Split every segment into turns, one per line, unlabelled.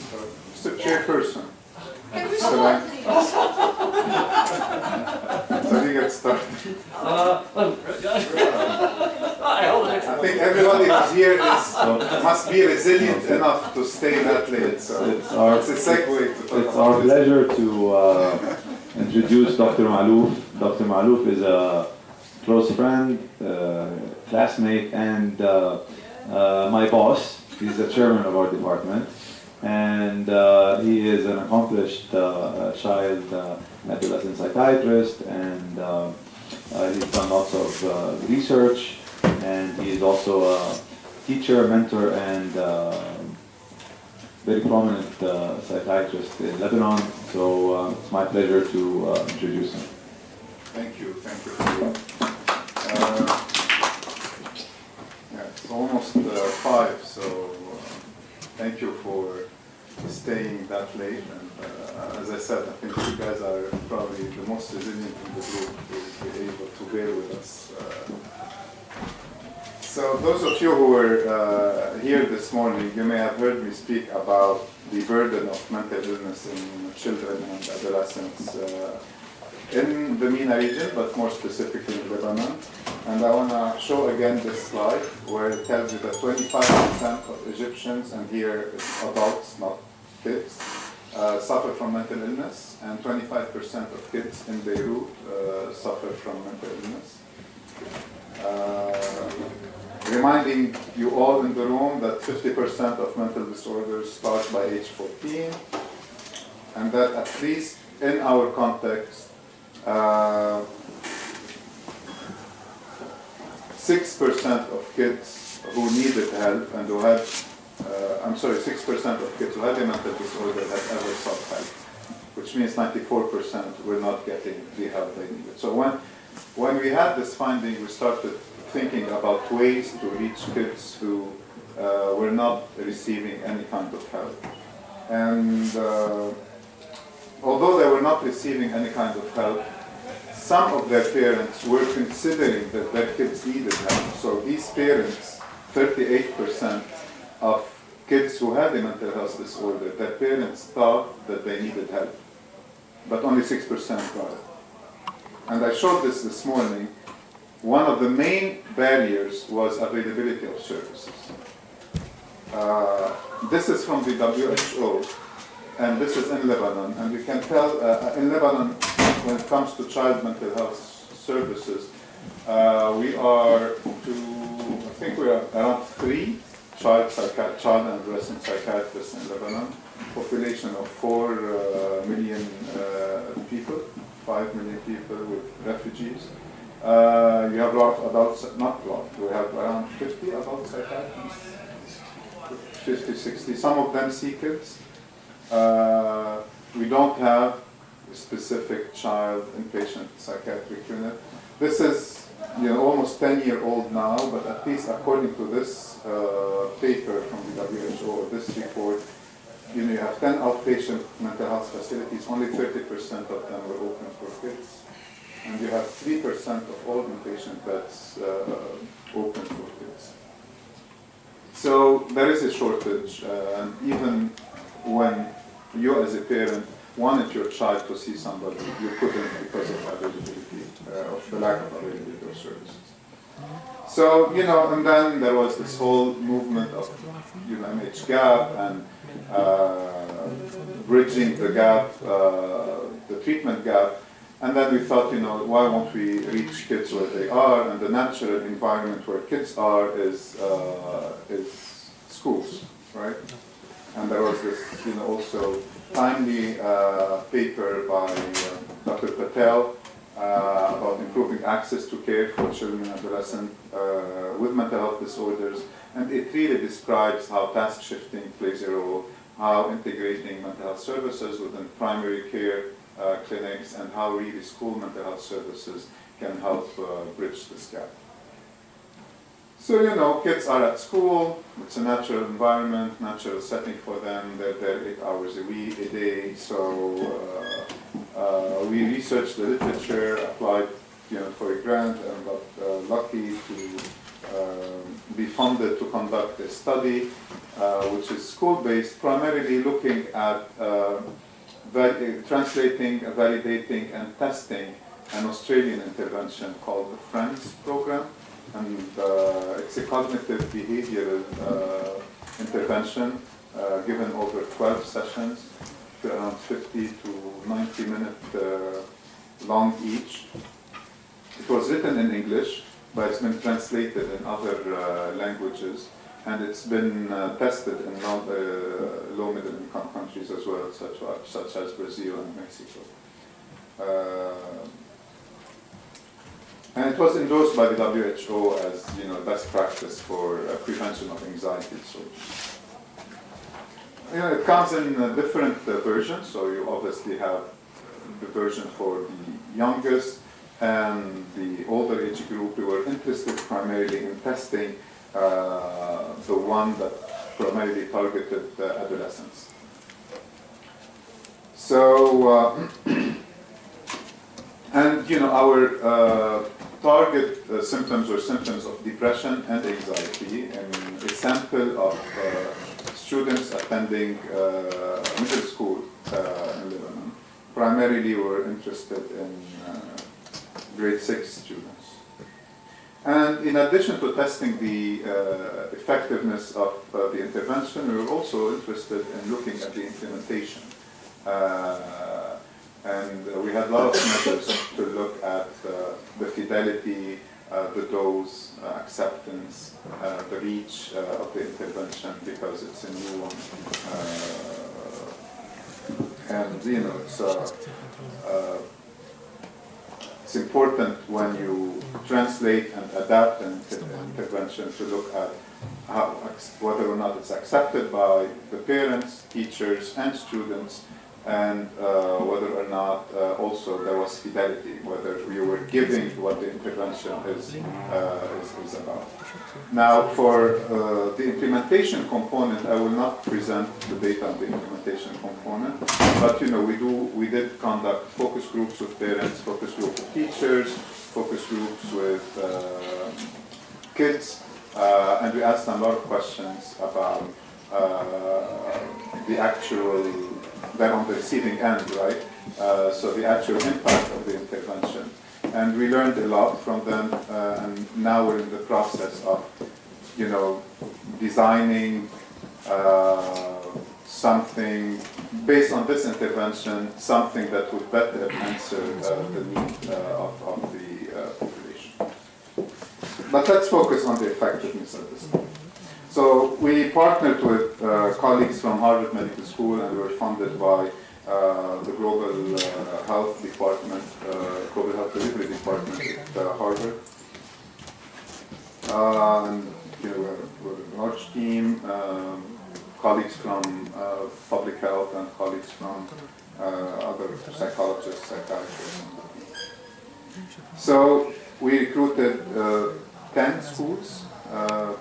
Mr. Chairperson.
Can we start, please?
So you get started. I think everybody who's here must be resilient enough to stay that late. So it's a segue to talk
It's our pleasure to introduce Dr. Malouf. Dr. Malouf is a close friend, classmate, and my boss. He's the chairman of our department. And he is an accomplished child adolescent psychiatrist, and he's done lots of research, and he is also a teacher, mentor, and very prominent psychiatrist in Lebanon. So it's my pleasure to introduce him.
Thank you. Yeah, it's almost 5, so thank you for staying that late. And as I said, I think you guys are probably the most resilient in the group to be able to bear with us. So those of you who were here this morning, you may have heard me speak about the burden of mental illness in children and adolescents in the MENA region, but more specifically in Lebanon. And I want to show again this slide where it tells you that 25% of Egyptians, and here it's adults, not kids, suffer from mental illness, and 25% of kids in Beirut suffer from mental illness. Reminding you all in the room that 50% of mental disorders start by age 14, and that at least in our context, 6% of kids who needed help and who had, 6% of kids who had a mental disorder had ever sought help, which means 94% were not getting the help they needed. So when we had this finding, we started thinking about ways to reach kids who were not receiving any kind of help. And although they were not receiving any kind of help, some of their parents were considering that their kids needed help. So these parents, 38% of kids who had a mental health disorder, their parents thought that they needed help, but only 6% got it. And I showed this morning. One of the main barriers was availability of services. This is from the WHO, and this is in Lebanon. And you can tell in Lebanon, when it comes to child mental health services, we are around 3 child and adolescent psychiatrists in Lebanon, population of 4 million people, 5 million people with refugees. You have a lot of adults, not a lot, we have around 50 adult psychiatrists, 50, 60, some of them see kids. We don't have a specific child inpatient psychiatric unit. This is almost 10-year-old now, but at least according to this paper from the WHO, or this report, you have 10 outpatient mental health facilities, only 30% of them were open for kids. And you have 3% of all inpatient beds open for kids. So there is a shortage, and even when you as a parent wanted your child to see somebody, you couldn't because of availability, of the lack of availability of services. So, and then there was this whole movement of MH gap and bridging the gap, the treatment gap. And then we thought, why won't we reach kids where they are? And the natural environment where kids are is schools, right? And there was this, also timely paper by Dr. Patel about improving access to care for children and adolescents with mental health disorders. And it really describes how task shifting plays a role, how integrating mental health services within primary care clinics, and how really school mental health services can help bridge this gap. So, kids are at school, it's a natural environment, natural setting for them, they're there 8 hours a day, so we researched the literature, applied for a grant, and got lucky to be funded to conduct a study which is school-based, primarily looking at translating, validating, and testing an Australian intervention called the FRIENDS program. And it's a cognitive behavioral intervention given over 12 sessions, around 50 to 90 minutes long each. It was written in English, but it's been translated in other languages, and it's been tested in low-middle income countries as well, such as Brazil and Mexico. And it was endorsed by the WHO as, best practice for prevention of anxiety disorders. It comes in different versions, so you obviously have the version for the youngest and the older age group. We were interested primarily in testing the one that primarily targeted adolescents. So, and our target symptoms or symptoms of depression and anxiety in a sample of students attending middle school in Lebanon. Primarily, we're interested in grade 6 students. And in addition to testing the effectiveness of the intervention, we were also interested in looking at the implementation. And we had a lot of measures to look at the fidelity, the dose, acceptance, the reach of the intervention, because it's a new one. It's important when you translate and adapt an intervention to look at whether or not it's accepted by the parents, teachers, and students, and whether or not also there was fidelity, whether you were giving what the intervention is about. Now, for the implementation component, I will not present the data on the implementation component, but we did conduct focus groups with parents, focus groups with teachers, focus groups with kids, and we asked them a lot of questions about the actual, they're on the receiving end, right? So the actual impact of the intervention. And we learned a lot from them, and now we're in the process of, designing something based on this intervention, something that would better answer the need of the population. But let's focus on the effectiveness of this. So we partnered with colleagues from Harvard Medical School, and we were funded by the Global Health Department, Global Health Delivery Department at Harvard. And we're a large team, colleagues from public health and colleagues from other psychologists, psychiatrists. So we recruited 10 schools,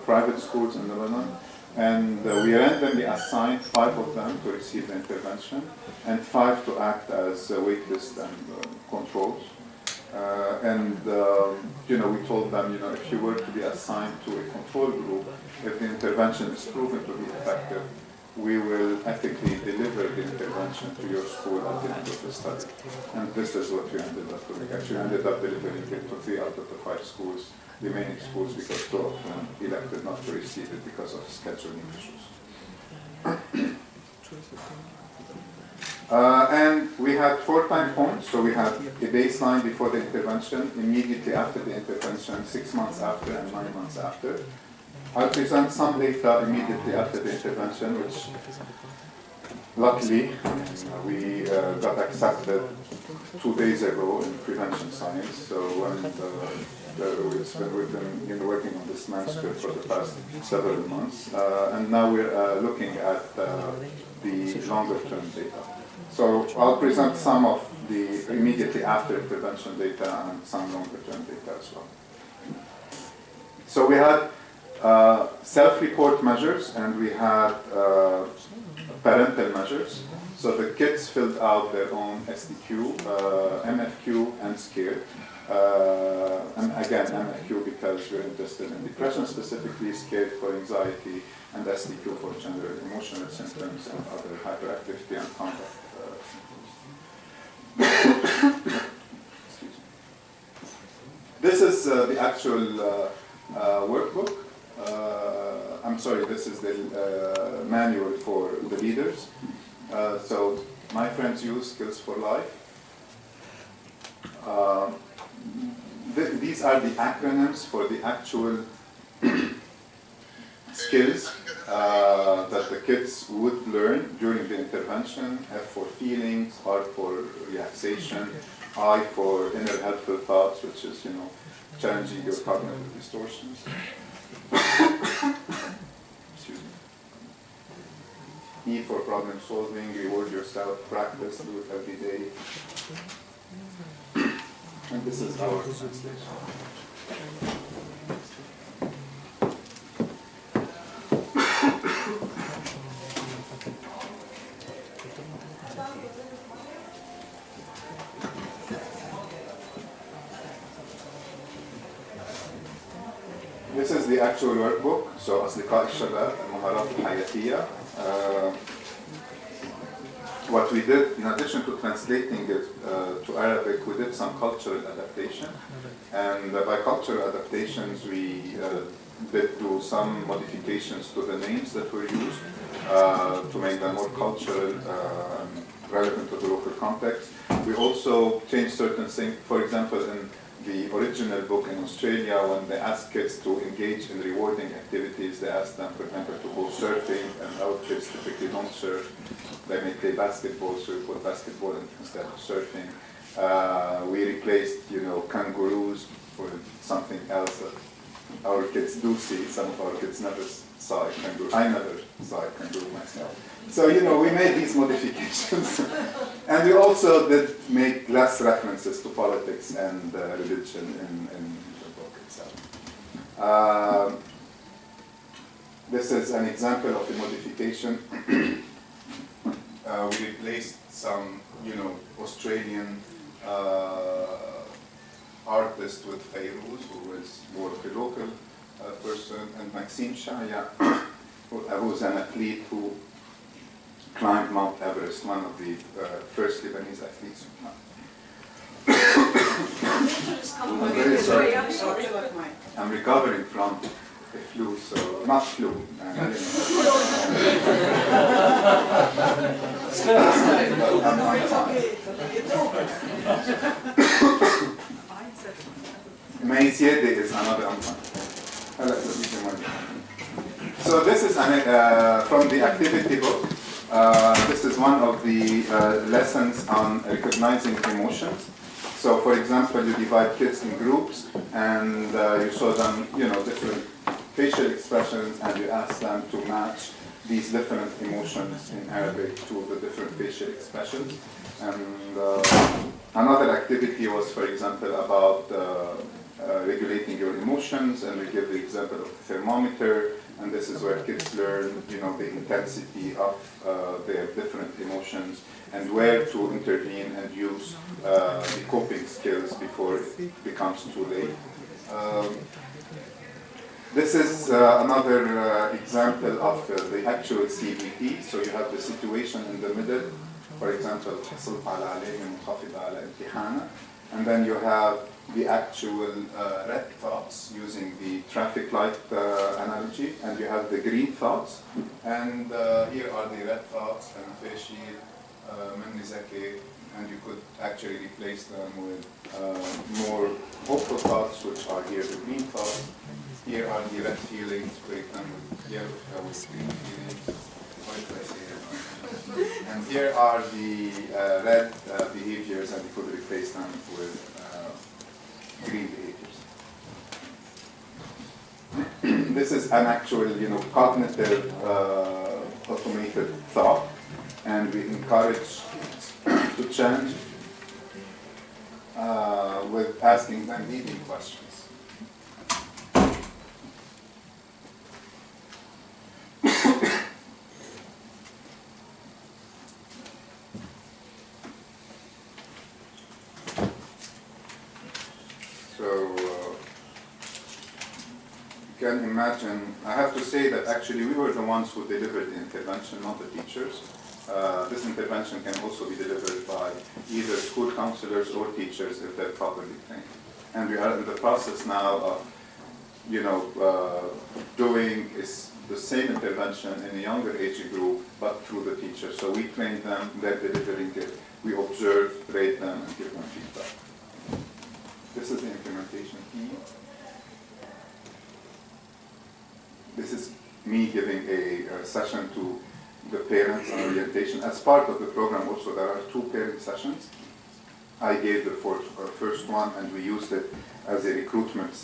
private schools in Lebanon, and we randomly assigned 5 of them to receive the intervention and 5 to act as waitlist and controls. We told them, if you were to be assigned to a control group, if the intervention is proven to be effective, we will ethically deliver the intervention to your school at the end of the study. And this is what we ended up doing. Actually, we ended up delivering it to 3 out of the 5 schools, remaining schools, because 2 of them elected not to receive it because of scheduling issues. And we had 4 time points, so we had a baseline before the intervention, immediately after the intervention, 6 months after, and 9 months after. I'll present some data immediately after the intervention, which luckily we got accepted 2 days ago in Prevention Science. So we've been working on this manuscript for the past several months, and now we're looking at the longer-term data. So I'll present some of the immediately after intervention data and some longer-term data as well. So we had self-report measures, and we had parental measures. So the kids filled out their own SDQ, MFQ, and SCARE. And again, MFQ because we're interested in depression specifically, scared for anxiety, and SDQ for general emotional symptoms and other hyperactivity and conduct symptoms. Excuse me. This is the actual workbook. I'm sorry, this is the manual for the leaders. So my friends use Skills for Life. These are the acronyms for the actual skills that the kids would learn during the intervention. F for feelings, R for relaxation, I for inner helpful thoughts, which is, challenging your cognitive distortions. Excuse me. E for problem solving, reward yourself, practice, do it every day. And this is our translation. This is the actual workbook. So أصدقاء الشباب المهارات الحياتية. What we did, in addition to translating it to Arabic, we did some cultural adaptation. And by cultural adaptations, we did do some modifications to the names that were used to make them more cultural, relevant to the local context. We also changed certain things. For example, in the original book in Australia, when they asked kids to engage in rewarding activities, they asked them, for example, to go surfing, and our kids typically don't surf. They may play basketball, so we put basketball instead of surfing. We replaced, kangaroos for something else that our kids do see. Some of our kids never saw a kangaroo. I never saw a kangaroo myself. So, we made these modifications. And we also did make less references to politics and religion in the book itself. This is an example of a modification. We replaced some, Australian artist with Fayrouz, who was more of a local person, and Maxime Shaya, who was an athlete who climbed Mount Everest, one of the first Lebanese athletes. I'm very sorry. I'm recovering from a flu, so not flu. Maïsiede is another unfun. So this is from the activity book. This is one of the lessons on recognizing emotions. So, for example, you divide kids in groups, and you show them, different facial expressions, and you ask them to match these different emotions in Arabic to the different facial expressions. And another activity was, for example, about regulating your emotions, and we give the example of the thermometer, and this is where kids learn, the intensity of their different emotions and where to intervene and use the coping skills before it becomes too late. This is another example of the actual CBT. So you have the situation in the middle, for example, حصلت على علامة منخفضة على امتحانك, and then you have the actual red thoughts using the traffic light analogy, and you have the green thoughts, and here are the red thoughts, and and you could actually replace them with more hopeful thoughts, which are here the green thoughts. Here are the red feelings, break them with yellow with green feelings. Why did I say that? And here are the red behaviors, and you could replace them with green behaviors. This is an actual, cognitive automated thought, and we encourage to change with asking them leading questions. can imagine, I have to say that actually we were the ones who delivered the intervention, not the teachers. This intervention can also be delivered by either school counselors or teachers if they're properly trained. And we are in the process now of, doing the same intervention in a younger age group, but through the teacher. So we train them, they're delivering it, we observe, rate them, and give them feedback. This is the implementation team. This is me giving a session to the parents on orientation. As part of the program also, there are 2 parent sessions. I gave the first one, and we used it as a recruitment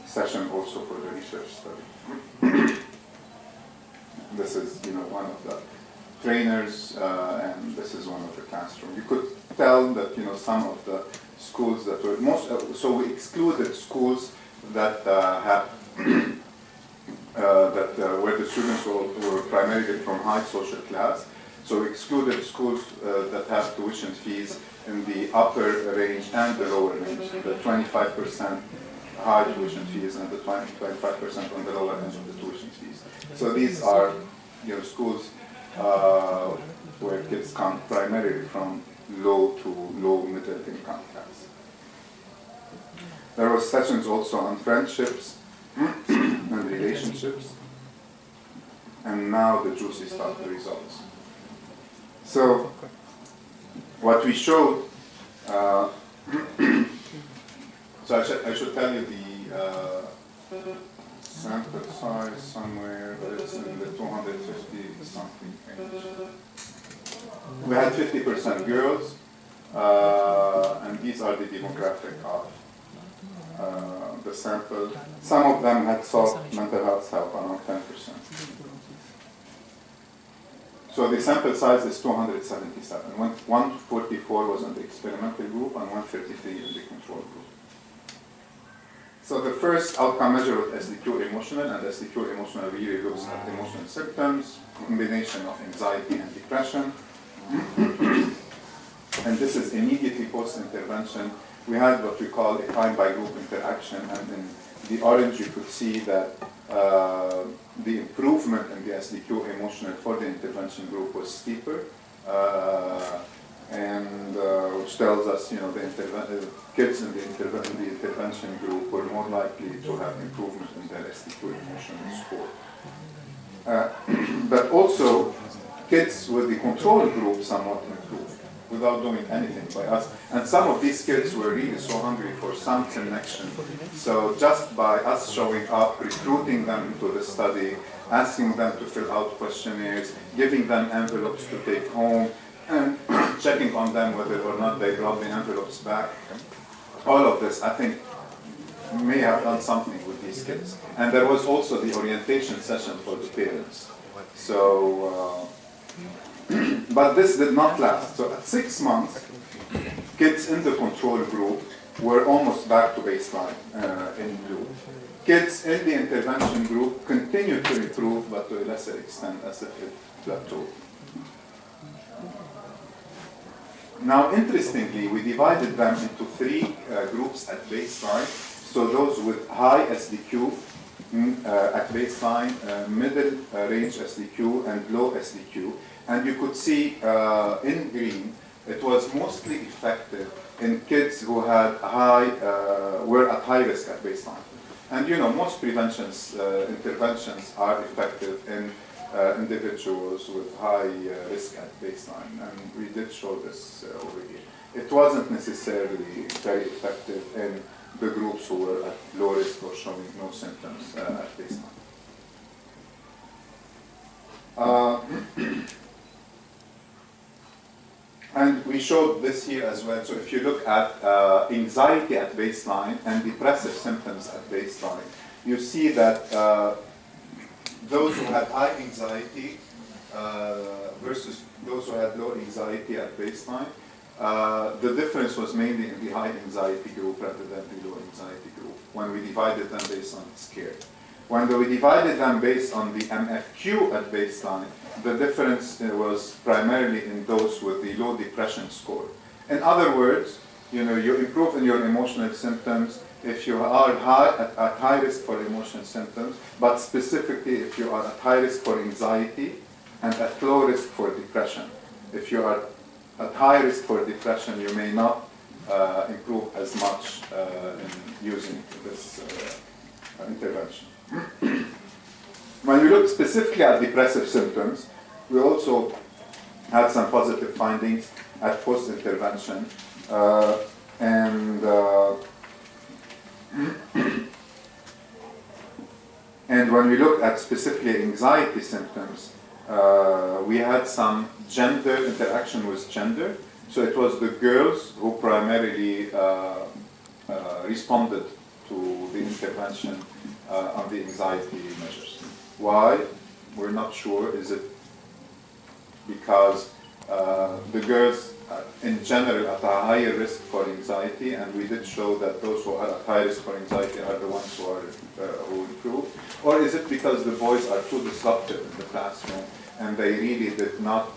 session also for the research study. This is, one of the trainers, and this is one of the classrooms. You could tell that, some of the schools that were so we excluded schools that have where the students were primarily from high social class. So we excluded schools that have tuition fees in the upper range and the lower range, the 25% high tuition fees and the 25% on the lower end of the tuition fees. So these are schools where kids come primarily from low to low middle income class. There were sessions also on friendships and relationships, and now the juicy stuff, the results. So what we showed, so I should tell you the sample size somewhere, but it's in the 250 something range. We had 50% girls, and these are the demographic of the sample. Some of them had sought mental health help, around 10%. So the sample size is 277. 144 was in the experimental group and 133 in the control group. So the first outcome measure was SDQ emotional, and SDQ emotional really looks at emotional symptoms, combination of anxiety and depression. And this is immediately post-intervention. We had what we call a time-by-group interaction, and in the orange you could see that the improvement in the SDQ emotional for the intervention group was steeper, and which tells us, the kids in the intervention group were more likely to have improvement in their SDQ emotional score. But also, kids with the control group somewhat improved without doing anything by us. And some of these kids were really so hungry for some connection. So just by us showing up, recruiting them into the study, asking them to fill out questionnaires, giving them envelopes to take home, and checking on them whether or not they brought the envelopes back. All of this, I think, may have done something with these kids. And there was also the orientation session for the parents. So, but this did not last. So at 6 months, kids in the control group were almost back to baseline in blue. Kids in the intervention group continued to improve, but to a lesser extent, as if it plateaued. Now, interestingly, we divided them into 3 groups at baseline. So those with high SDQ at baseline, middle range SDQ, and low SDQ. And you could see in green, it was mostly effective in kids who had were at high risk at baseline. And most interventions are effective in individuals with high risk at baseline, and we did show this over here. It wasn't necessarily very effective in the groups who were at low risk or showing no symptoms at baseline. And we showed this here as well. So if you look at anxiety at baseline and depressive symptoms at baseline, you see that those who had high anxiety versus those who had low anxiety at baseline, the difference was mainly in the high anxiety group rather than the low anxiety group when we divided them based on scared. When we divided them based on the MFQ at baseline, the difference was primarily in those with the low depression score. In other words, you improve in your emotional symptoms, if you are at high risk for emotion symptoms, but specifically if you are at high risk for anxiety and at low risk for depression. If you are at high risk for depression, you may not improve as much in using this intervention. When we look specifically at depressive symptoms, we also had some positive findings at post-intervention. And when we looked at specifically anxiety symptoms, we had some gender interaction with gender. So it was the girls who primarily responded to the intervention on the anxiety measures. Why? We're not sure. Is it because the girls in general at a higher risk for anxiety, and we did show that those who are at high risk for anxiety are the ones who improve? Or is it because the boys are too disruptive in the classroom and they really did not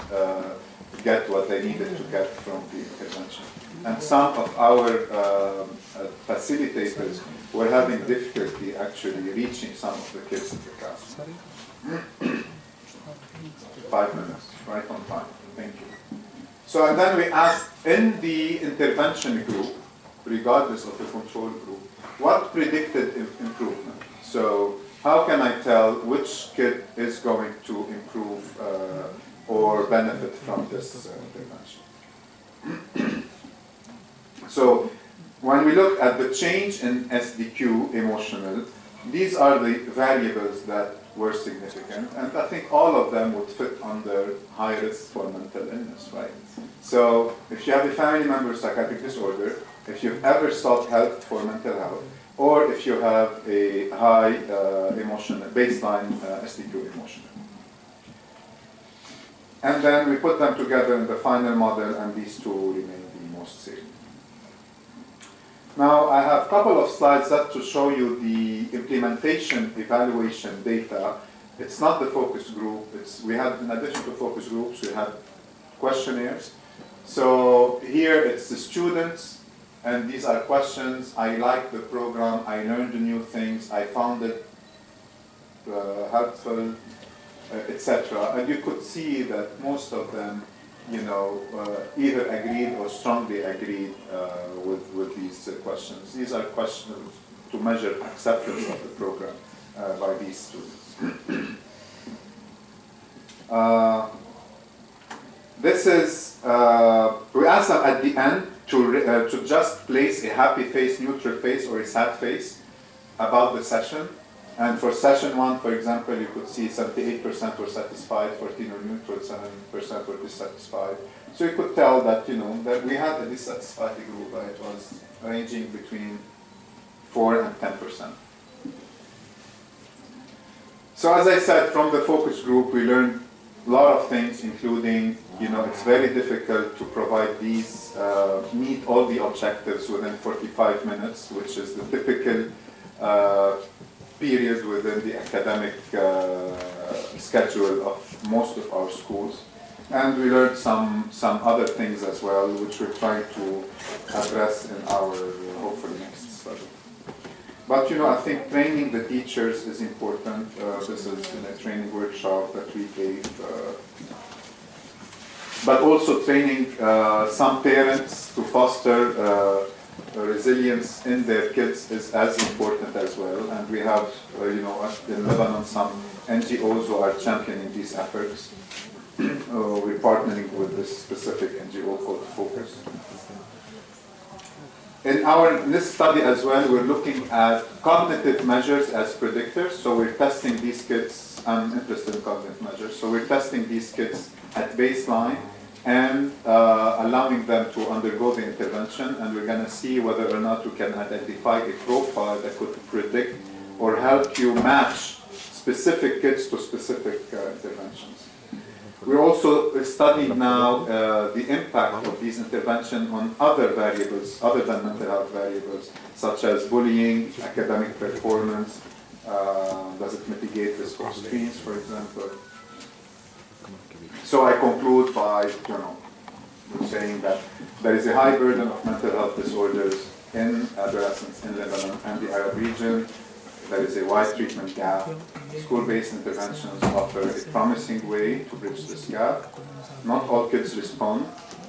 get what they needed to get from the intervention? And some of our facilitators were having difficulty actually reaching some of the kids in the class. 5 minutes, right on time. Thank you. So, and then we asked in the intervention group, regardless of the control group, what predicted improvement? So, how can I tell which kid is going to improve or benefit from this intervention? So, when we look at the change in SDQ emotional, these are the variables that were significant, and I think all of them would fit under high risk for mental illness, right? So if you have a family member with psychiatric disorder, if you've ever sought help for mental health, or if you have a high emotional baseline SDQ emotional. And then we put them together in the final model, and these two remain the most salient. Now, I have a couple of slides that to show you the implementation evaluation data. It's not the focus group. We had, in addition to focus groups, we had questionnaires. So here it's the students, and these are questions. I like the program. I learned new things. I found it helpful, etc. And you could see that most of them, either agreed or strongly agreed with these questions. These are questions to measure acceptance of the program by these students. This is, we asked them at the end to just place a happy face, neutral face, or a sad face about the session. And for session 1, for example, you could see 78% were satisfied, 14 were neutral, 7% were dissatisfied. So you could tell that, that we had a dissatisfied group, it was ranging between 4 and 10%. So as I said, from the focus group, we learned a lot of things, including, it's very difficult to provide these, meet all the objectives within 45 minutes, which is the typical period within the academic schedule of most of our schools. And we learned some other things as well, which we're trying to address in our hopefully next study. But I think training the teachers is important. This is in a training workshop that we gave. But also training some parents to foster resilience in their kids is as important as well. And we have, in Lebanon, some NGOs who are championing these efforts. We're partnering with this specific NGO called Focus. In this study as well, we're looking at cognitive measures as predictors. So we're testing these kids. I'm interested in cognitive measures. So we're testing these kids at baseline and allowing them to undergo the intervention, and we're going to see whether or not we can identify a profile that could predict or help you match specific kids to specific interventions. We're also studying now the impact of these interventions on other variables other than mental health variables, such as bullying, academic performance. Does it mitigate risk of screens, for example? So I conclude by saying that there is a high burden of mental health disorders in adolescents in Lebanon and the Arab region. There is a wide treatment gap. School-based interventions offer a promising way to bridge this gap. Not all kids respond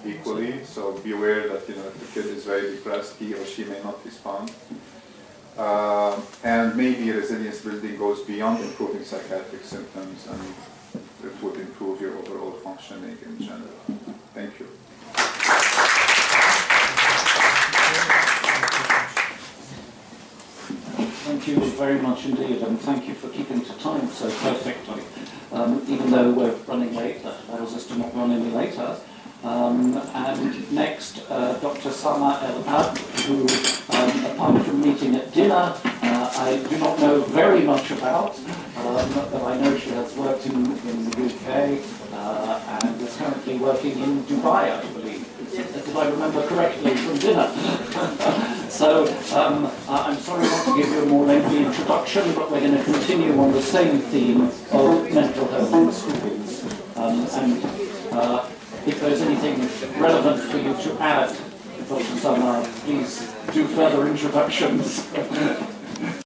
equally, so be aware that if the kid is very depressed, he or she may not respond. And maybe resilience building goes beyond improving psychiatric symptoms, and it would improve your overall functioning in general. Thank you.
Thank you very much indeed, and thank you for keeping to time so perfectly. Even though we're running late, that allows us to not run any later. And next, Dr. Sama El-Ab, who, apart from meeting at dinner, I do not know very much about, but I know she has worked in the UK and is currently working in Dubai, I believe. Did I remember correctly from dinner? So I'm sorry not to give you a more lengthy introduction, but we're going to continue on the same theme of mental health in schools. And if there's anything relevant for you to add, Dr. Sama, please do further introductions.